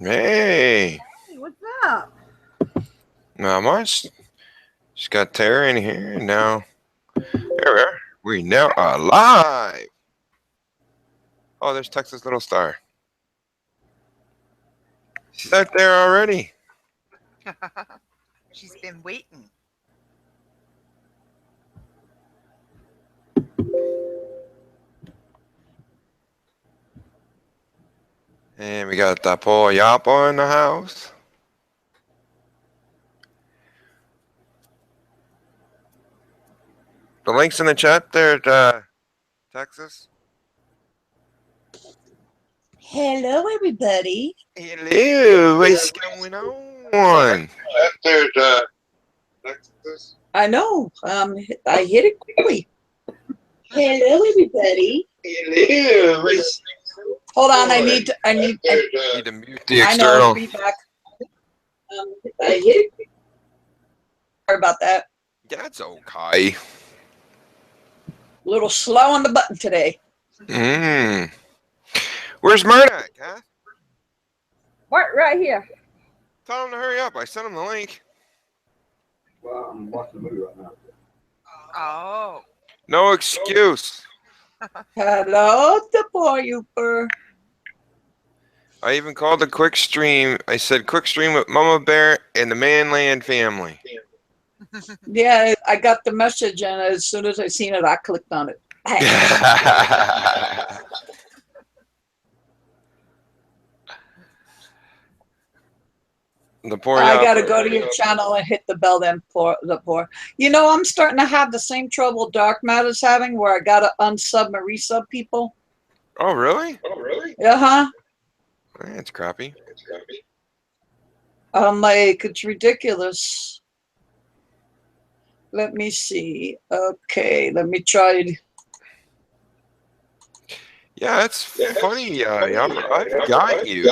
Hey. Hey, what's up? Not much. Just got Tara in here, and now here we are. We now are live. Oh, there's Texas Little Star. She's out there already. She's been waiting. And we got the poor Yappa in the house. The link's in the chat there, Texas. Hello, everybody. Hello, what's going on? There, Texas. I know. I hit it quickly. Hello, everybody. Hello, what's Hold on. I need need to mute the I know external. feedback. I hit it quickly. Sorry about that. That's okay. A little slow on the button today. Where's Murdoch, huh? What? Right here. Tell him to hurry up. I sent him the link. Well, I'm watching the movie right now. Oh. No excuse. Hello, the boy Youper. I even called a quick stream. I said quick stream with Mama Bear and the Manland family. Yeah, I got the message, and as soon as I seen it, I clicked on it. The poor I gotta Yappa. go to your channel and hit the bell then for the poor. You know, I'm starting to have the same trouble Dark Matter's having, where I gotta unsub and resub people. Oh, really? Uh-huh. That's crappy. I'm like, it's ridiculous. Let me see. Okay, let me try. Yeah, it's funny, Yappa. I've got you.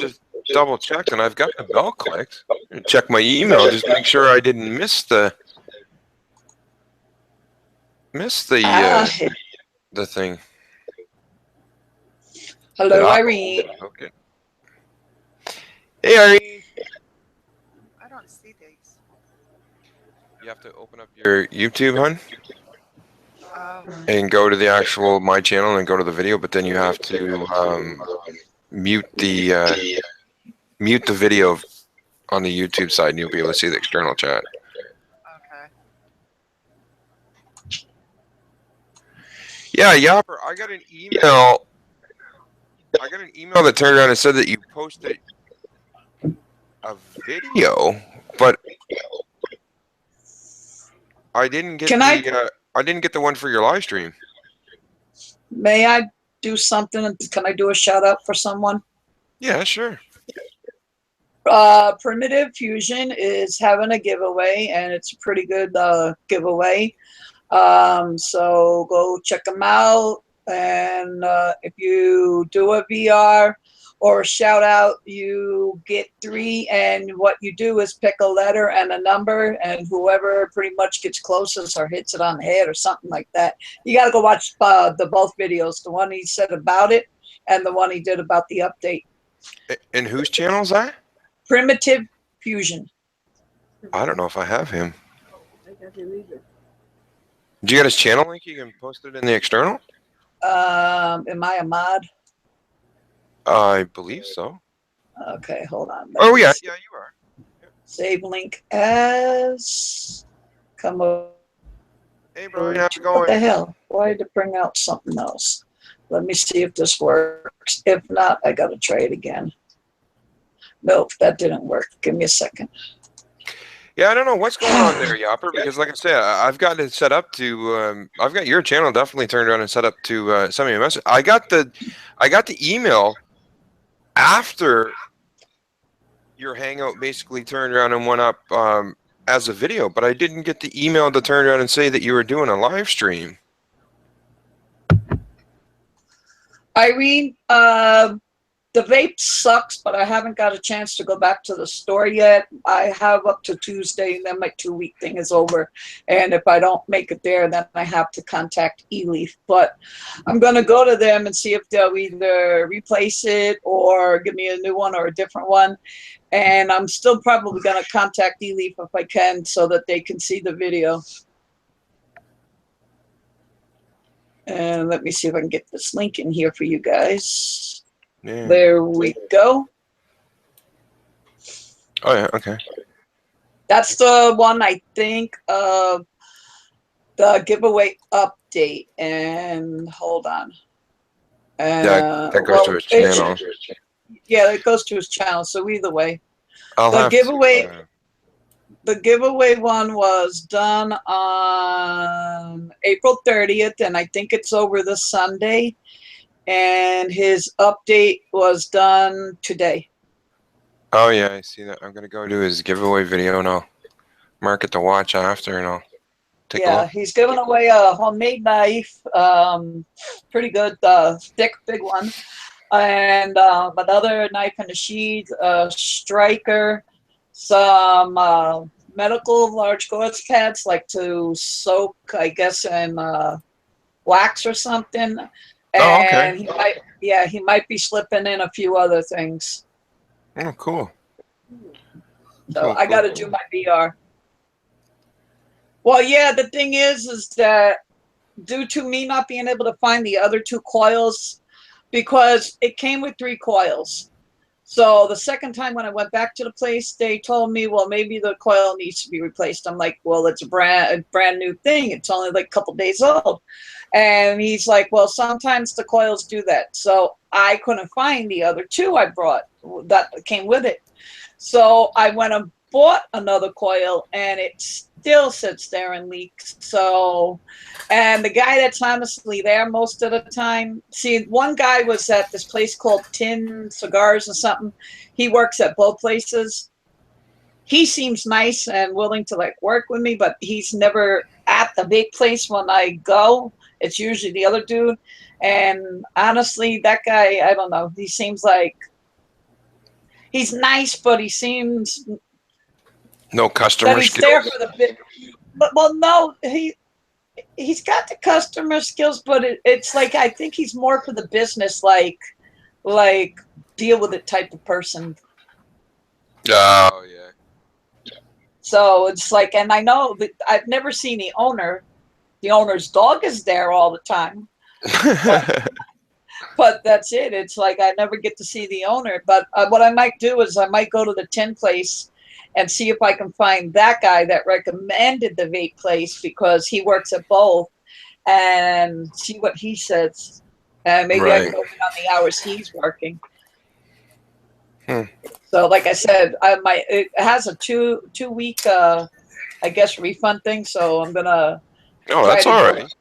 Just double checked, and I've got the bell clicked. Check my email, just make sure I didn't miss the thing. Hello, Irene. Okay. Hey, Irene. I don't see these. You have to open up your YouTube, hun, Oh. and go to the actual my channel and go to the video. But then you have to mute the video on the YouTube side, and you'll be able to see the external chat. Okay. Yeah, Yapper, I got an email. That turned around and said that you posted a video, but I didn't get I didn't get the one for your live stream. May I do something? Can I do a shout out for someone? Yeah, sure. Primitive Fusion is having a giveaway, and it's a pretty good giveaway. So go check them out. And if you do a VR or a shout out, you get 3. And what you do is pick a letter and a number, and whoever pretty much gets closest or hits it on the head or something like that. You got to go watch the both videos, the one he said about it and the one he did about the update. And whose channel is that? Primitive Fusion. I don't know if I have him. Did you get his channel link? You can post it in the external? Am I a mod? I believe so. Okay, hold on. Oh, yeah. Yeah, you are. Save link as. Come over. Hey, bro, how's it going? What the hell? Why did it bring out something else? Let me see if this works. If not, I got to try it again. Nope, that didn't work. Give me a second. Yeah, I don't know what's going on there, Yapper, because like I said, I've got it set up to, I've got your channel definitely turned on and set up to send me a message. I got the email after your Hangout basically turned around and went up as a video, but I didn't get the email to turn around and say that you were doing a live stream. Irene, the vape sucks, but I haven't got a chance to go back to the store yet. I have up to Tuesday, and then my 2-week thing is over. And if I don't make it there, then I have to contact eLeaf. But I'm going to go to them and see if they'll either replace it or give me a new one or a different one. And I'm still probably going to contact eLeaf if I can so that they can see the video. And let me see if I can get this link in here for you guys. Yeah. There we go. Oh yeah. Okay. That's the one I think of the giveaway update. And hold on. That goes well, to his channel. Yeah, it goes to his channel. So either way, I'll the have giveaway. To, The giveaway one was done on April 30th, and I think it's over this Sunday. And his update was done today. oh yeah, I see that. I'm gonna go do his giveaway video and I'll mark it to watch after, and I'll take a Yeah, look. he's giving away a homemade knife, pretty good, thick, big one, and another knife and a sheath, a striker, some medical large gauze pads like to soak, I guess, in wax or something. Oh, okay. And he might be slipping in a few other things. Oh, cool. So Cool, I got to cool. do my VR. Well, yeah, the thing is that due to me not being able to find the other 2 coils, because it came with 3 coils. So the second time when I went back to the place, they told me, well, maybe the coil needs to be replaced. I'm like, well, it's a brand new thing. It's only like a couple days old. And he's like, well, sometimes the coils do that. So I couldn't find the other 2 I brought that came with it. So I went and bought another coil, and it still sits there and leaks. So, and the guy that's honestly there most of the time, see, one guy was at this place called Tin Cigars or something. He works at both places. He seems nice and willing to like work with me, but he's never at the vape place when I go. It's usually the other dude. And honestly, that guy, I don't know. He seems like he's nice, but he seems No that customer he's there skills. for the bit. But well, no, he's got the customer skills, but it's like I think he's more for the business, like deal with it type of person. Oh yeah. So it's like, and I know that I've never seen the owner. The owner's dog is there all the time, but that's it. It's like I never get to see the owner. But what I might do is I might go to the tin place and see if I can find that guy that recommended the vape place, because he works at both, and see what he says. And maybe I Right. can go in on the hours he's working. Hmm. So like I said, it has a two week I guess refund thing. So I'm gonna Oh, that's to all go. right.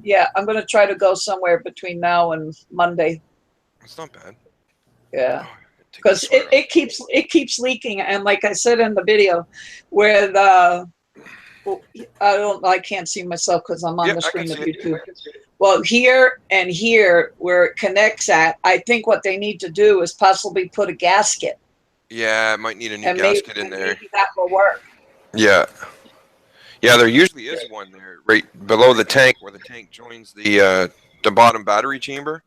Yeah, I'm gonna try to go somewhere between now and Monday. It's not bad. Yeah. Oh, take Because the sweater off. it keeps leaking, and like I said in the video, where the I can't see myself because I'm on Yeah, the I can screen of see it. YouTube. Well, here and here where it connects at, I think what they need to do is possibly put a gasket, Yeah, might need a new and gasket in there. maybe that will work. Yeah. Yeah, there usually is one there, right below the tank, where the tank joins the bottom battery chamber.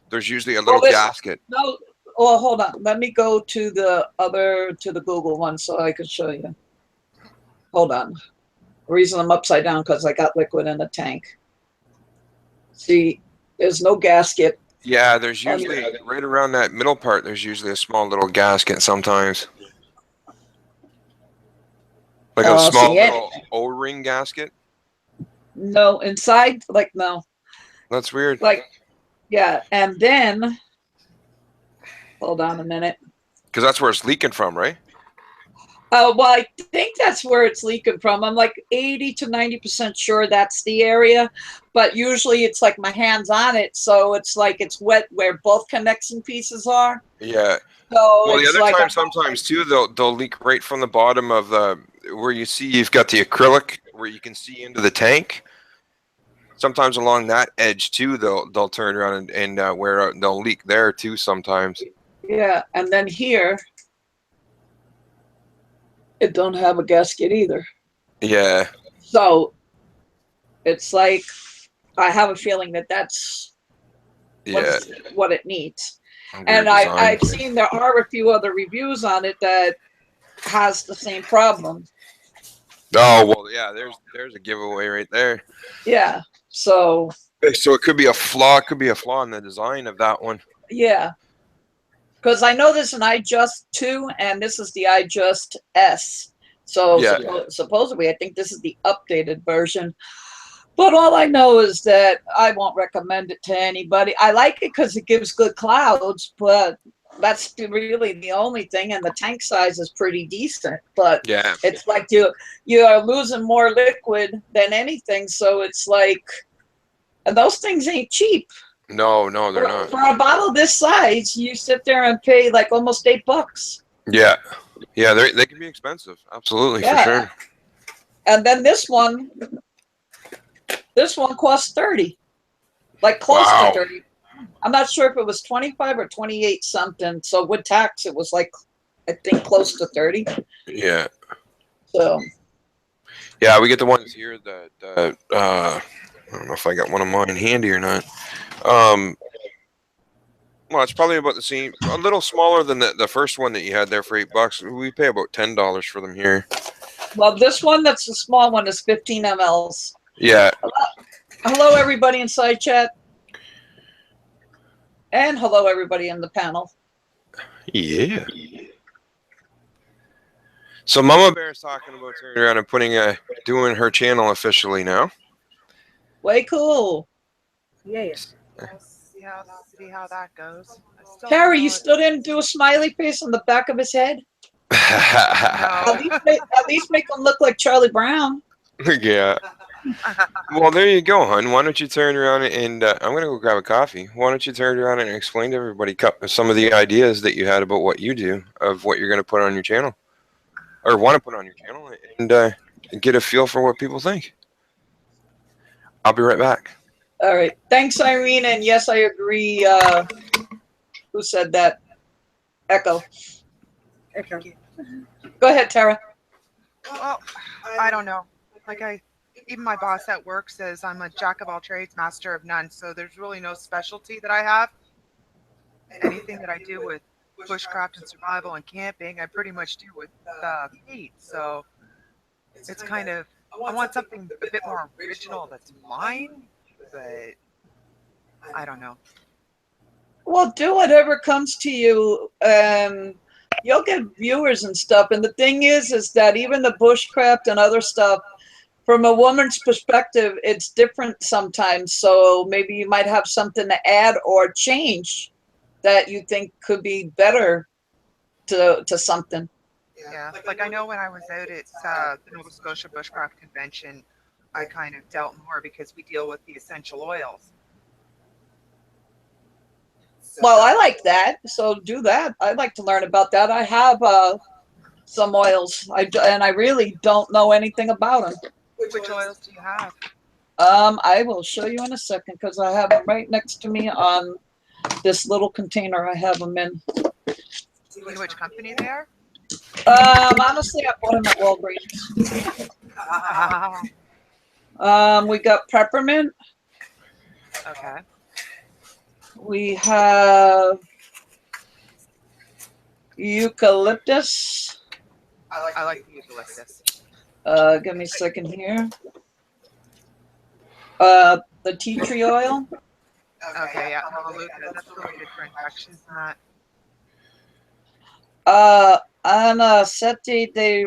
There's usually a little Well, gasket. no, well, hold on. Let me go to the Google one so I can show you. Hold on. The reason I'm upside down because I got liquid in the tank. See, there's no gasket. Yeah, there's usually right around that middle part. There's usually a small little gasket sometimes, like a small See, little O-ring gasket. no, inside, like, no. That's weird. Like, yeah, and then, hold on a minute. Because that's where it's leaking from, right? Well, I think that's where it's leaking from. I'm like 80 to 90% sure that's the area, but usually it's like my hand's on it, so it's like it's wet where both connection pieces are. Yeah. So Well, the it's other like time, sometimes too, they'll leak right from the bottom of the where you see you've got the acrylic where you can see into the tank. Sometimes along that edge too, they'll turn around and wear out. They'll leak there too sometimes. Yeah, and then here, it don't have a gasket either. Yeah. So it's like, I have a feeling that that's Yeah. what it needs. A weird And design. I've seen there are a few other reviews on it that has the same problem. Oh well, yeah. There's a giveaway right there. Yeah. So So it could be a flaw. It could be a flaw in the design of that one. yeah, because I know there's an iJust 2 and this is the iJust S. So Yeah. supposedly, I think this is the updated version. But all I know is that I won't recommend it to anybody. I like it because it gives good clouds, but that's really the only thing. And the tank size is pretty decent. But Yeah. it's like you are losing more liquid than anything. So it's like, and those things ain't cheap. No, they're For, not. for a bottle this size, you sit there and pay like almost $8. Yeah. Yeah, they can be expensive. Absolutely, Yeah. for sure. And then this one costs 30, like close Wow. to 30. I'm not sure if it was 25 or 28 something. So with tax, it was like, I think close to 30. Yeah. So Yeah, we get the ones here that I don't know if I got one of mine handy or not. Well, it's probably about the same, a little smaller than the first one that you had there for $8. We pay about $10 for them here. well, this one that's the small one is 15 mLs. Yeah. Hello, everybody in side chat. And hello, everybody in the panel. Yeah. So Mama Bear is talking about turning around and doing her channel officially now. Way cool. We'll see how that goes. I still don't Terry, know you it. still didn't do a smiley face on the back of his head? No. At least make him look like Charlie Brown. Yeah. Well, there you go, hon. Why don't you turn around and I'm gonna go grab a coffee. Why don't you turn around and explain to everybody some of the ideas that you had about what you do, of what you're gonna put on your channel, or want to put on your channel, and get a feel for what people think. I'll be right back. All right. Thanks, Irene. And yes, I agree. Who said that? Echo. Go ahead, Tara. Well, I don't know. Even my boss at work says I'm a jack of all trades, master of none. So there's really no specialty that I have. Anything that I do with bushcraft and survival and camping, I pretty much do with feet. So it's kind of, I want something a bit more original that's mine, but I don't know. Well, do whatever comes to you. You'll get viewers and stuff. And the thing is that even the bushcraft and other stuff, from a woman's perspective, it's different sometimes. So maybe you might have something to add or change that you think could be better to something. Yeah, like I know when I was out at the Nova Scotia Bushcraft Convention, I kind of dealt more because we deal with the essential oils. Well, I like that. So do that. I'd like to learn about that. I have some oils, and I really don't know anything about them. Which oils do you have? I will show you in a second because I have them right next to me on this little container I have them in. Do you know which company they are? Honestly, I bought them at Walgreens. We got peppermint. Okay. We have eucalyptus. I like the eucalyptus. Give me a second here. The tea tree oil. Okay, yeah, Hallelujah. That's really good for infections and that. Anacete de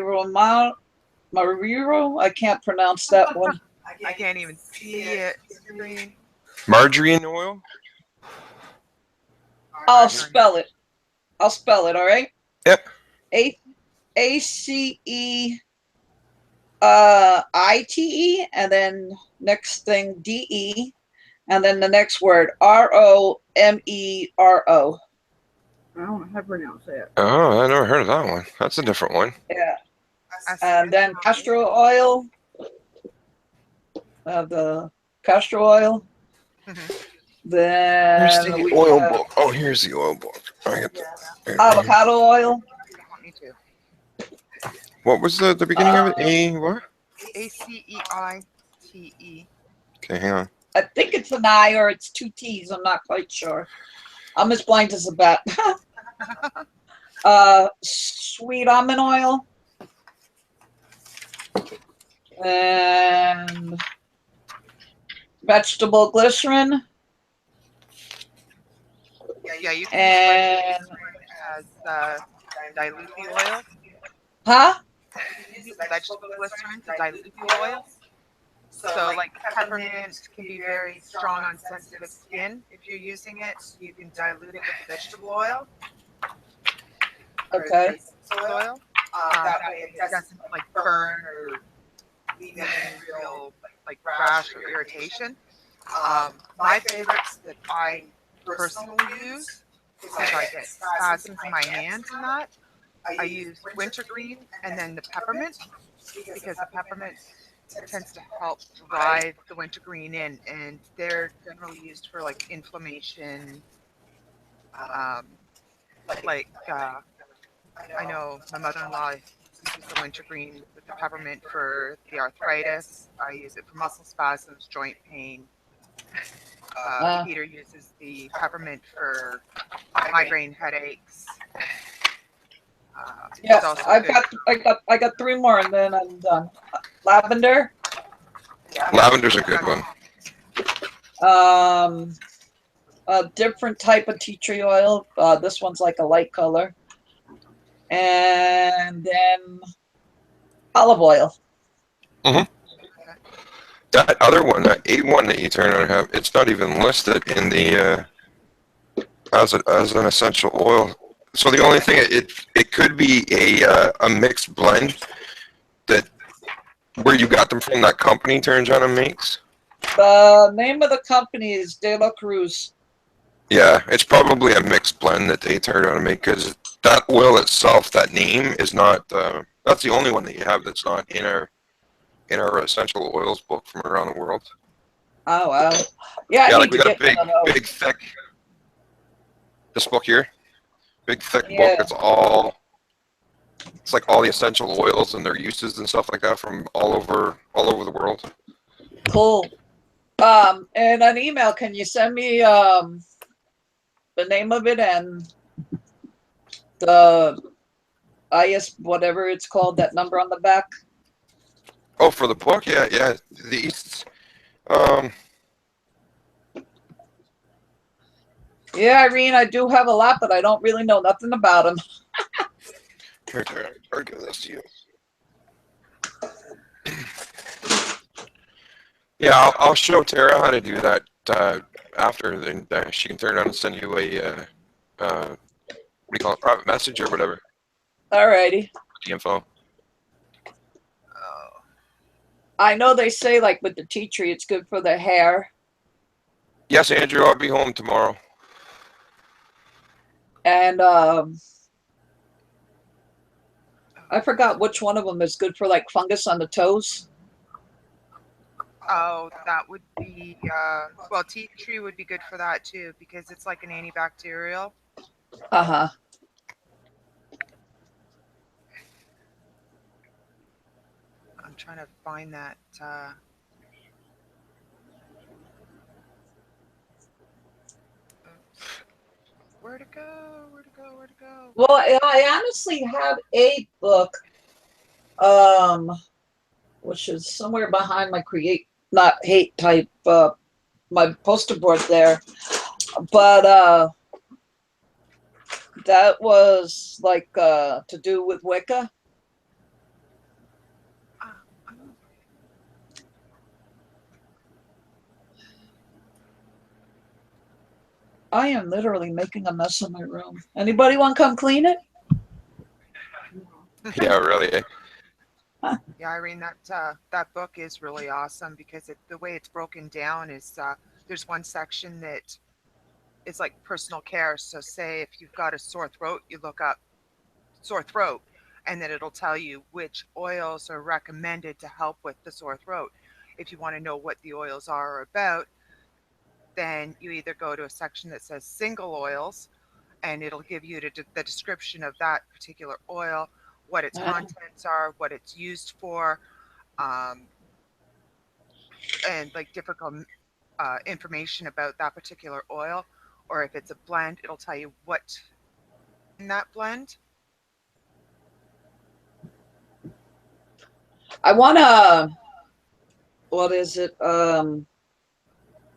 Mariro. I can't pronounce that one. I can't even see it. Screen. Margarine oil. I'll spell it. All right. Yep. ACE ITE, and then next thing DE, and then the next word ROMERO. I don't know how to pronounce that. Oh, I never heard of that one. That's a different one. Yeah. And then castor oil. The castor oil. Where's Then the we oil have book? Oh, here's the oil book. I got the, avocado oil. You don't need to. what was the beginning of it? A what? ACEITE. Okay, hang on. I think it's an I or it's two T's. I'm not quite sure. I'm as blind as a bat. Sweet almond oil. And vegetable glycerin. Yeah, you can And use as dilute the oil. huh? You can use vegetable glycerin to dilute the oil. So, like peppermint can be very strong on sensitive skin. If you're using it, you can dilute it with vegetable oil. Okay. Oil. That way it doesn't like burn or leave any real like rash or irritation. My favorites that I personally use because I get spasms in my hands and that. I use wintergreen and then the peppermint because the peppermint tends to help drive the wintergreen in, and they're generally used for like inflammation. Um, I know my mother-in-law uses the wintergreen with the peppermint for the arthritis. I use it for muscle spasms, joint pain. Peter uses the peppermint for migraine headaches. Yeah, It's also I've good. I got three more and then I'm done. Lavender. Lavender's a good one. A different type of tea tree oil. This one's like a light color. And then olive oil. That other one, that A1 that you turn on, have it's not even listed in the as an essential oil. So the only thing it could be a mixed blend that where you got them from that company turns on and makes. The name of the company is De La Cruz. Yeah, it's probably a mixed blend that they turn on and make because that oil itself, that name is not. That's the only one that you have that's not in our essential oils book from around the world. Oh wow. Yeah, I Yeah, like need we to got a get one of those. big thick. This book here, big thick Yeah. book. It's like all the essential oils and their uses and stuff like that from all over the world. Cool. And an email, can you send me the name of it and the IS whatever it's called, that number on the back? Oh, for the book, yeah. These, Yeah, Irene, I do have a lot, but I don't really know nothing about them. here, I'll give this to you. Yeah, I'll show Tara how to do that after, then she can turn it on and send you a what do you call it, private message or whatever, Alrighty. the info. I know they say like with the tea tree, it's good for the hair. Yes, Andrew, I'll be home tomorrow. And I forgot which one of them is good for like fungus on the toes. Oh, that would be well, tea tree would be good for that too because it's like an antibacterial. Uh-huh. I'm trying to find that. Where to go? Where to go? Where to go? Well, I honestly have a book, which is somewhere behind my not hate type, my poster board there. But that was like to do with Wicca. I am literally making a mess of my room. Anybody want to come clean it? Yeah, really. Yeah, Irene, that book is really awesome because the way it's broken down is there's one section that is like personal care. So say if you've got a sore throat, you look up sore throat, and then it'll tell you which oils are recommended to help with the sore throat. If you want to know what the oils are about, then you either go to a section that says single oils, and it'll give you the description of that particular oil, what its Uh, contents are, what it's used for, um, and like different information about that particular oil. Or if it's a blend, it'll tell you what in that blend. I want to, what is it?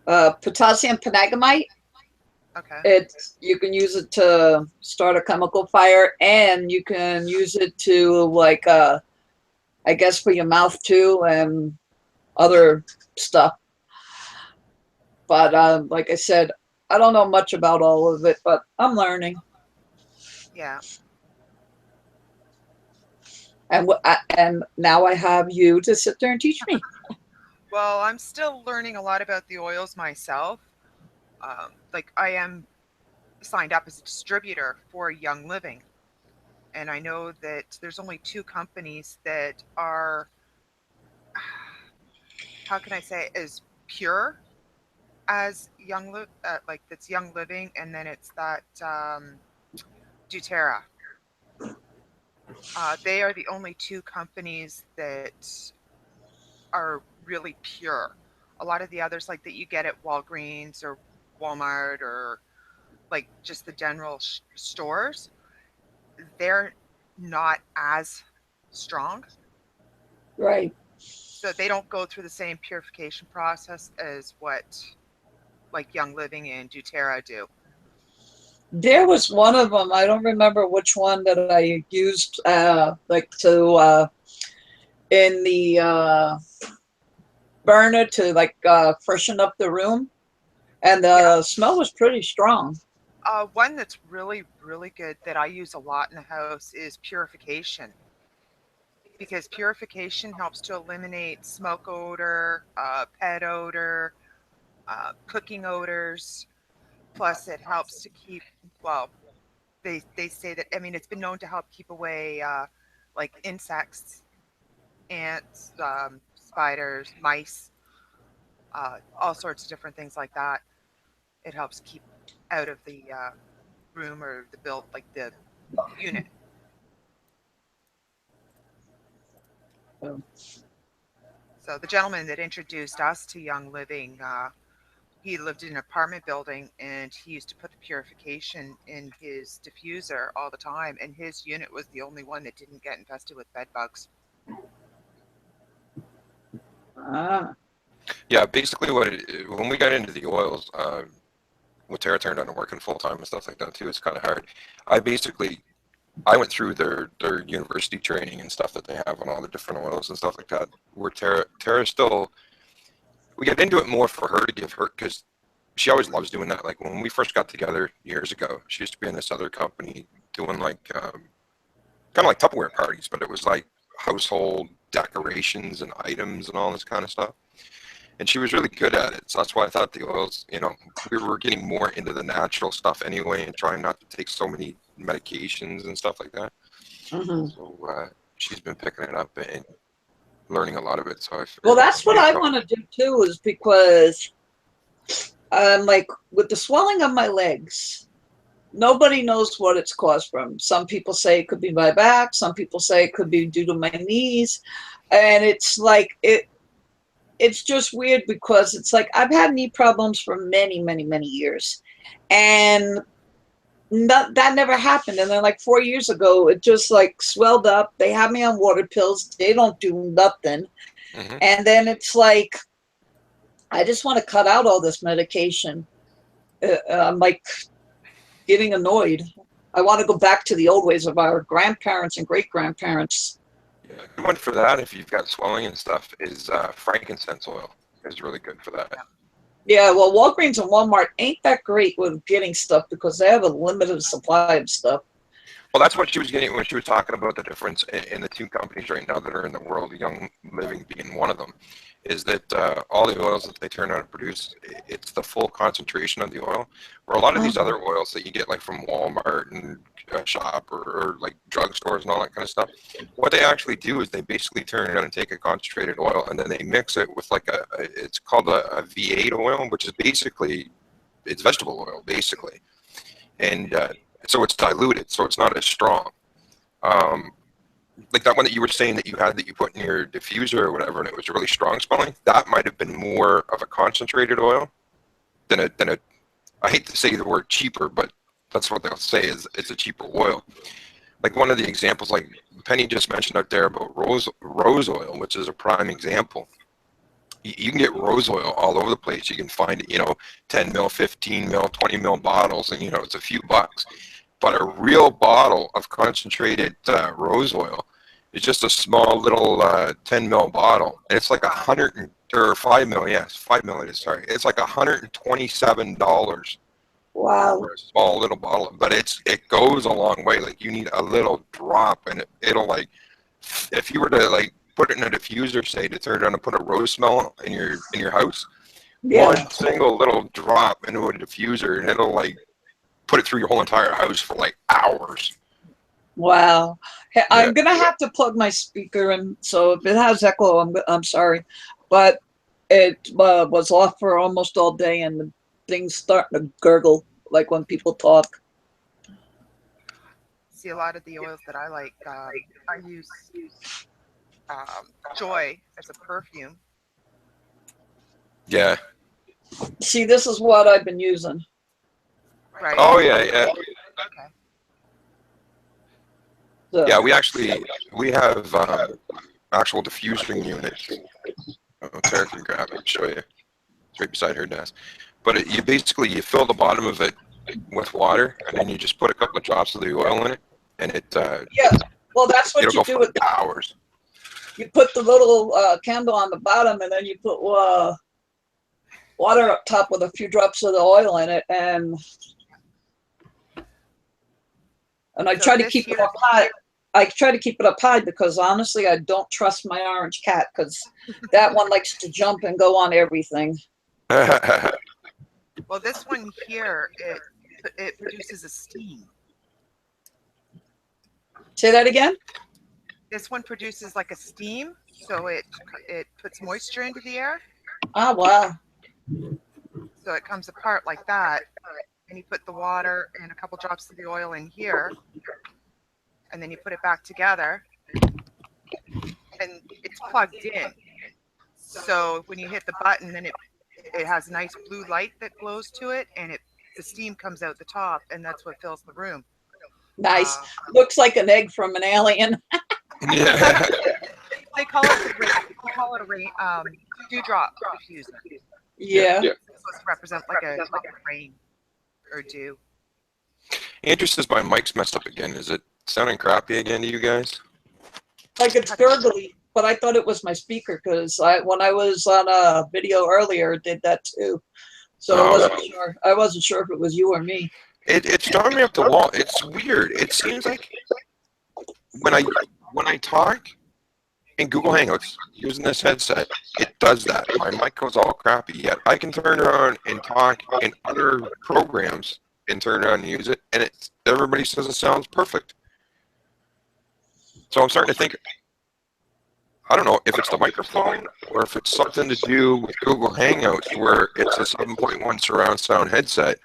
Potassium panagamite. Okay. It's, you can use it to start a chemical fire, and you can use it to like I guess for your mouth too, and other stuff. But like I said, I don't know much about all of it, but I'm learning. Yeah. And and now I have you to sit there and teach me. Well, I'm still learning a lot about the oils myself. Like I am signed up as a distributor for Young Living, and I know that there's only two companies that are, how can I say, as pure as like that's Young Living, and then it's that doTERRA. They are the only two companies that are really pure. A lot of the others, like that you get at Walgreens or Walmart or like just the general stores, they're not as strong. Right. So they don't go through the same purification process as what like Young Living and doTERRA do. There was one of them, I don't remember which one, that I used like to in the burner to like freshen up the room, and the smell was pretty strong. One that's really, really good that I use a lot in the house is purification, because purification helps to eliminate smoke odor, pet odor, cooking odors. Plus, it helps to keep, well, they say that, I mean, it's been known to help keep away like insects, ants, spiders, mice, all sorts of different things like that. It helps keep out of the room or the build, like the unit. So, So the gentleman that introduced us to Young Living, he lived in an apartment building, and he used to put the purification in his diffuser all the time, and his unit was the only one that didn't get infested with bed bugs. Yeah, basically when we got into the oils, with Terra turned on and working full time and stuff like that too, it's kind of hard. I went through their university training and stuff that they have on all the different oils and stuff like that. Where Terra still, we got into it more for her to give her, because she always loves doing that. Like when we first got together years ago, she used to be in this other company doing like kind of like Tupperware parties, but it was like household decorations and items and all this kind of stuff. And she was really good at it. So that's why I thought the oils, we were getting more into the natural stuff anyway, and trying not to take so many medications and stuff like that. mhm. So she's been picking it up and learning a lot of it. So I figured, Well, that's what I want to do too, is because like with the swelling of my legs, nobody knows what it's caused from. Some people say it could be my back. Some people say it could be due to my knees. And it's like, it's just weird, because it's like I've had knee problems for many, many, many years. And that never happened. And then like 4 years ago, it just like swelled up. They have me on water pills. They don't do nothing. Mm-hmm. And then it's like, I just want to cut out all this medication. I'm like getting annoyed. I want to go back to the old ways of our grandparents and great grandparents. Yeah, good one for that, if you've got swelling and stuff, is frankincense oil. Is really good for that. Yeah, well, Walgreens and Walmart ain't that great with getting stuff, because they have a limited supply of stuff. Well, that's what she was getting when she was talking about the difference in the two companies right now that are in the world, Young Living being one of them, is that all the oils that they turn out to produce, it's the full concentration of the oil. Where a lot of these other oils that you get like from Walmart and shop or like drugstores and all that kind of stuff, what they actually do is they basically turn it out and take a concentrated oil and then they mix it with like it's called a V8 oil, which is basically, it's vegetable oil basically. And so it's diluted, so it's not as strong. Like that one that you were saying that you had that you put in your diffuser or whatever, and it was really strong smelling. That might have been more of a concentrated oil than a. I hate to say the word cheaper, but that's what they'll say is it's a cheaper oil. Like one of the examples, like Penny just mentioned out there about rose oil, which is a prime example. You can get rose oil all over the place. You can find it, 10 mil, 15 mil, 20 mil bottles, and it's a few bucks. But a real bottle of concentrated rose oil is just a small little 10 mil bottle, and it's like 5 mil. Yes, 5 mil. It is. Sorry, it's like $127. Wow. For a small little bottle, but it goes a long way. Like you need a little drop, and it'll like, if you were to like put it in a diffuser, say to turn it on and put a rose smell in your house, one single little drop into a diffuser, and it'll like put it through your whole entire house for like hours. Wow. Hey, I'm gonna have to plug my speaker in, so if it has echo, I'm sorry, but it was off for almost all day, and the thing's starting to gurgle like when people talk. See, a lot of the oils that I like, I use Joy as a perfume. Yeah. See, this is what I've been using. Right. Oh yeah. Okay. So, Yeah, we have actual diffusing units. Tara can grab it and show you. It's right beside her desk. But you fill the bottom of it with water, and then you just put a couple of drops of the oil in it, and it yeah. Well, that's what you do with hours. You put the little candle on the bottom, and then you put water up top with a few drops of the oil in it, and I try to keep it up high. I try to keep it up high because honestly, I don't trust my orange cat because that one likes to jump and go on everything. Well, this one here, it produces a steam. Say that again? This one produces like a steam, so it puts moisture into the air. Oh, wow. So it comes apart like that, and you put the water and a couple drops of the oil in here, and then you put it back together, and it's plugged in. So when you hit the button, then it has a nice blue light that glows to it, and the steam comes out the top, and that's what fills the room. Nice. Looks like an egg from an alien. Yeah. They call it a dewdrop diffuser. Yeah. Yeah. It's supposed to represent like a rain or dew. Andrew says my mic's messed up again. Is it sounding crappy again to you guys? Like it's gurgly, but I thought it was my speaker because when I was on a video earlier, it did that too. So I wasn't sure if it was you or me. It's driving me up the wall. It's weird. It seems like when I talk in Google Hangouts using this headset, it does that. My mic goes all crappy. Yet I can turn it on and talk in other programs and turn it on and use it, and everybody says it sounds perfect. So I'm starting to think, I don't know if it's the microphone or if it's something to do with Google Hangouts where it's a 7.1 surround sound headset.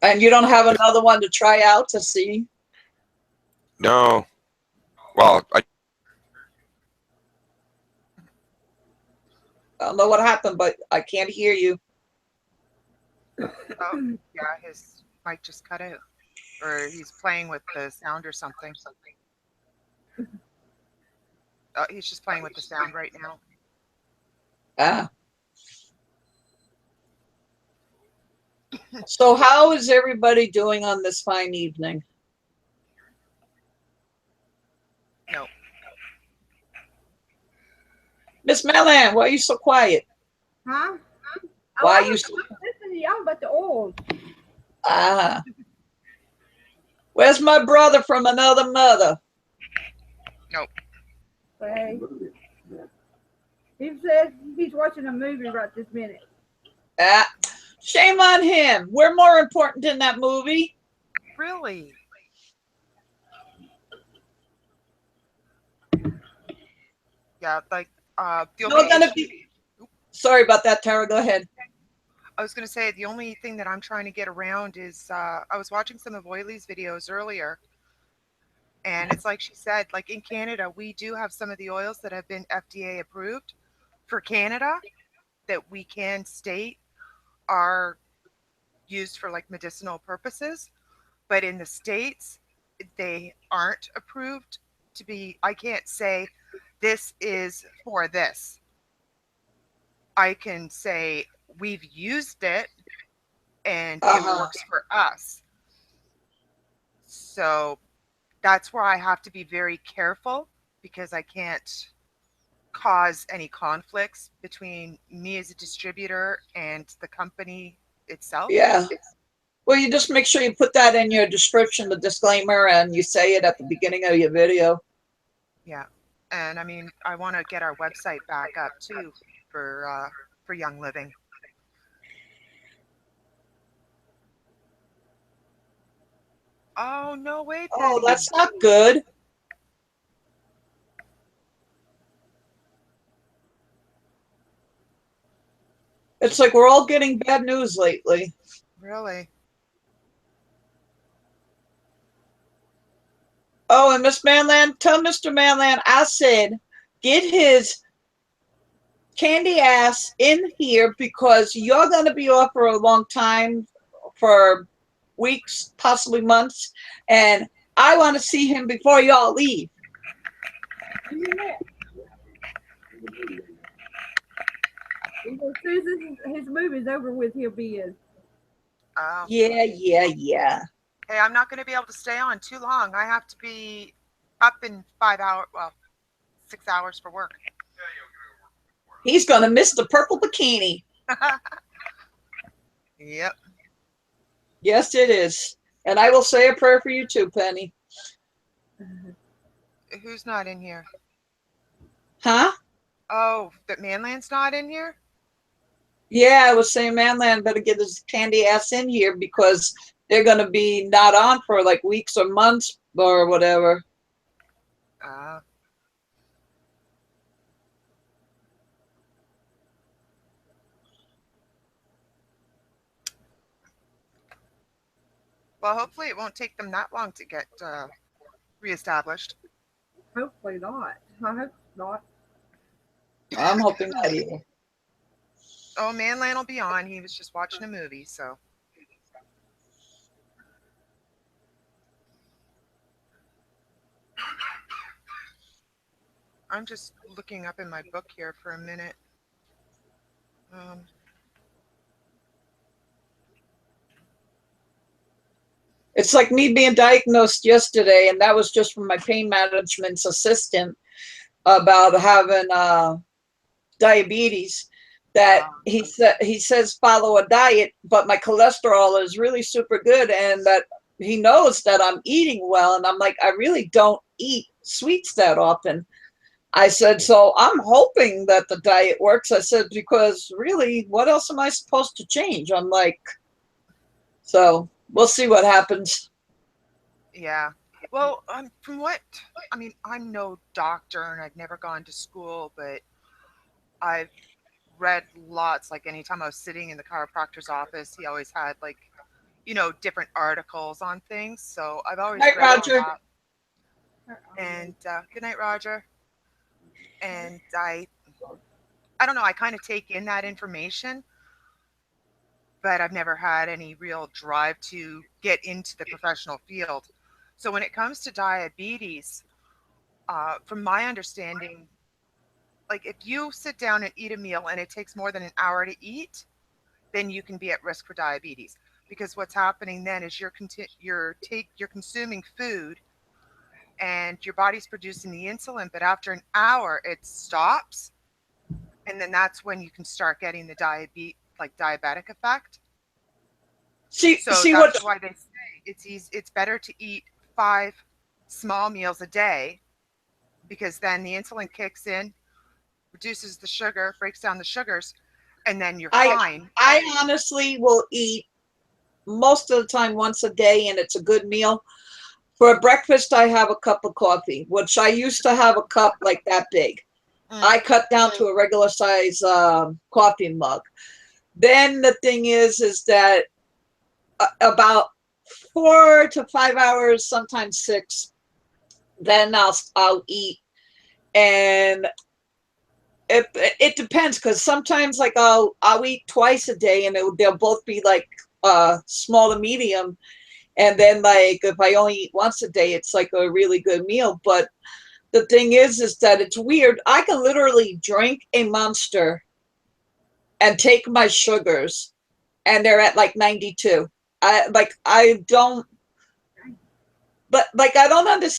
And you don't have another one to try out to see? No. Well, I don't know what happened, but I can't hear you. Oh, yeah, his mic just cut out. Or he's playing with the sound or something. Oh, he's just playing with the sound right now. Ah. So how is everybody doing on this fine evening? No. Miss Manland, why are you so quiet? Huh? Why are you so Listen, young but old. Ah. Where's my brother from another mother? Nope. Say. He says he's watching a movie right this minute. Ah, shame on him. We're more important in that movie. Really? Yeah, like the No, only gonna issue, be. Sorry about that, Tara. Go ahead. I was going to say the only thing that I'm trying to get around is I was watching some of Oiley's videos earlier, and it's like she said, like in Canada, we do have some of the oils that have been FDA approved for Canada that we can state are used for like medicinal purposes, but in the States, they aren't approved to be. I can't say this is for this. I can say we've used it and it Uh-huh. works for us. So that's where I have to be very careful because I can't cause any conflicts between me as a distributor and the company itself. Yeah. Well, you just make sure you put that in your description, the disclaimer, and you say it at the beginning of your video. Yeah. And I mean, I want to get our website back up too for Young Living. Oh, no way, Oh, Penny. that's not good. It's like we're all getting bad news lately. Really? Oh, and Miss Manland, tell Mr. Manland I said get his candy ass in here because you're going to be off for a long time, for weeks, possibly months, and I want to see him before y'all leave. As soon as his movie's over with, he'll be in. Oh. Yeah. Hey, I'm not going to be able to stay on too long. I have to be up in 5 hours, well, 6 hours for work. He's going to miss the purple bikini. Yep. Yes, it is. And I will say a prayer for you too, Penny. Who's not in here? Huh? Oh, that Manland's not in here? Yeah, I was saying Manland better get his candy ass in here because they're going to be not on for like weeks or months or whatever. Well, hopefully it won't take them that long to get reestablished. Hopefully not. I hope not. I'm hoping that either. Oh, Manland will be on. He was just watching a movie, so. I'm just looking up in my book here for a minute. It's like me being diagnosed yesterday, and that was just from my pain management's assistant about having diabetes. That he says follow a diet, but my cholesterol is really super good, and that he knows that I'm eating well. And I'm like, I really don't eat sweets that often. I said, so I'm hoping that the diet works. I said, because really, what else am I supposed to change? I'm like, so we'll see what happens. Yeah. Well, from what, I mean, I'm no doctor and I've never gone to school, but I've read lots. Like anytime I was sitting in the chiropractor's office, he always had like, different articles on things. So I've always Night, read all Roger. that. And good night, Roger. And I don't know, I kind of take in that information, but I've never had any real drive to get into the professional field. So when it comes to diabetes, from my understanding, like if you sit down and eat a meal and it takes more than an hour to eat, then you can be at risk for diabetes. Because what's happening then is you're consuming food and your body's producing the insulin, but after an hour it stops, and then that's when you can start getting the diabetic effect. See That's what? why they say it's better to eat 5 small meals a day, because then the insulin kicks in reduces the sugar, breaks down the sugars, and then you're I fine. I honestly will eat most of the time once a day, and it's a good meal. For breakfast, I have a cup of coffee, which I used to have a cup like that big. I cut down to a regular size coffee mug. Then the thing is that about 4 to 5 hours, sometimes 6, then I'll eat, and it depends, because sometimes like I'll eat twice a day, and they'll both be like small to medium, and then like if I only eat once a day, it's like a really good meal. But the thing is that it's weird. I can literally drink a Monster and take my sugars, and they're at like 92. I don't understand